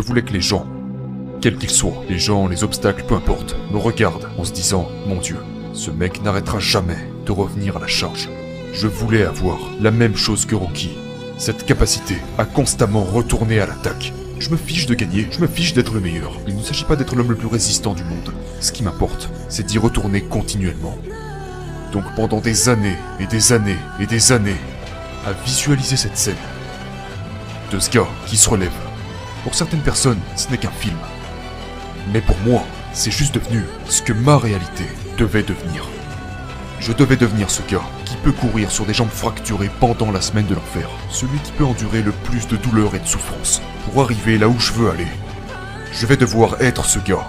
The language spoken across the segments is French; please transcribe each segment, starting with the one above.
Je voulais que les gens, quels qu'ils soient, les gens, les obstacles, peu importe, me regardent en se disant « Mon Dieu, ce mec n'arrêtera jamais de revenir à la charge ». Je voulais avoir la même chose que Rocky, cette capacité à constamment retourner à l'attaque. Je me fiche de gagner, je me fiche d'être le meilleur. Il ne s'agit pas d'être l'homme le plus résistant du monde. Ce qui m'importe, c'est d'y retourner continuellement. Donc pendant des années et des années et des années, à visualiser cette scène de ce gars qui se relève. Pour certaines personnes, ce n'est qu'un film. Mais pour moi, c'est juste devenu ce que ma réalité devait devenir. Je devais devenir ce gars qui peut courir sur des jambes fracturées pendant la semaine de l'enfer. Celui qui peut endurer le plus de douleur et de souffrance pour arriver là où je veux aller. Je vais devoir être ce gars.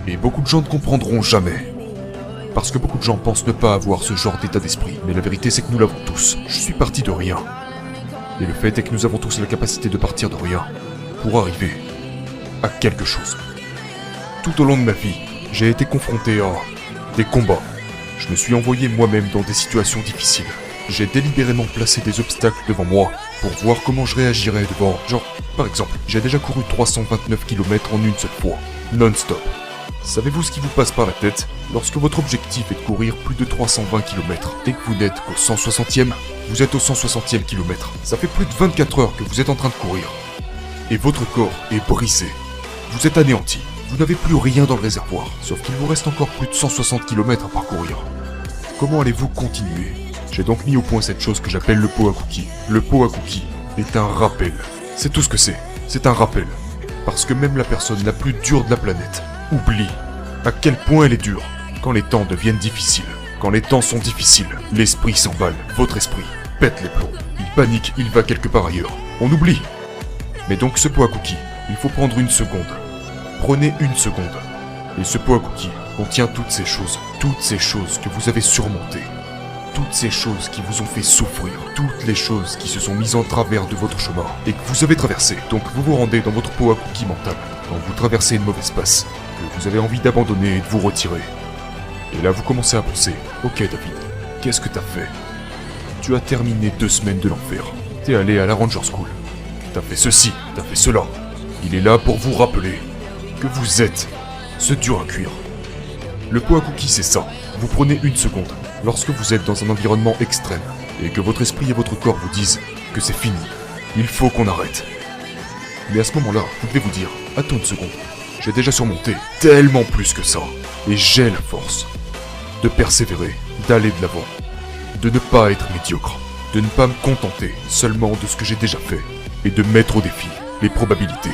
Et beaucoup de gens ne comprendront jamais. Parce que beaucoup de gens pensent ne pas avoir ce genre d'état d'esprit. Mais la vérité, c'est que nous l'avons tous. Je suis parti de rien. Et le fait est que nous avons tous la capacité de partir de rien pour arriver à quelque chose. Tout au long de ma vie, j'ai été confronté à des combats. Je me suis envoyé moi-même dans des situations difficiles. J'ai délibérément placé des obstacles devant moi pour voir comment je réagirais devant... Genre, par exemple, j'ai déjà couru 329 km en une seule fois, non-stop. Savez-vous ce qui vous passe par la tête lorsque votre objectif est de courir plus de 320 km et que vous n'êtes qu'au 160e? Vous êtes au 160e kilomètre. Ça fait plus de 24 heures que vous êtes en train de courir. Et votre corps est brisé. Vous êtes anéanti. Vous n'avez plus rien dans le réservoir, sauf qu'il vous reste encore plus de 160 km à parcourir. Comment allez-vous continuer? J'ai donc mis au point cette chose que j'appelle le pot à cookies. Le pot à cookies est un rappel. C'est tout ce que c'est un rappel. Parce que même la personne la plus dure de la planète oublie à quel point elle est dure quand les temps deviennent difficiles. Quand les temps sont difficiles, l'esprit s'emballe, votre esprit pète les plombs. Il panique, il va quelque part ailleurs. On oublie. Mais donc ce pot à cookies, il faut prendre une seconde. Prenez une seconde. Et ce pot à cookies contient toutes ces choses que vous avez surmontées. Toutes ces choses qui vous ont fait souffrir, toutes les choses qui se sont mises en travers de votre chemin et que vous avez traversé. Donc vous vous rendez dans votre pot à cookies mental quand vous traversez une mauvaise passe, que vous avez envie d'abandonner et de vous retirer. Et là vous commencez à penser, ok David, qu'est-ce que t'as fait? Tu as terminé 2 semaines de l'enfer. T'es allé à la Ranger School. T'as fait ceci, t'as fait cela. Il est là pour vous rappeler que vous êtes ce dur à cuire. Le pot à cookies c'est ça. Vous prenez une seconde lorsque vous êtes dans un environnement extrême et que votre esprit et votre corps vous disent que c'est fini. Il faut qu'on arrête. Mais à ce moment-là, vous devez vous dire, attends une seconde. J'ai déjà surmonté tellement plus que ça. Et j'ai la force de persévérer, d'aller de l'avant, de ne pas être médiocre, de ne pas me contenter seulement de ce que j'ai déjà fait, et de mettre au défi les probabilités.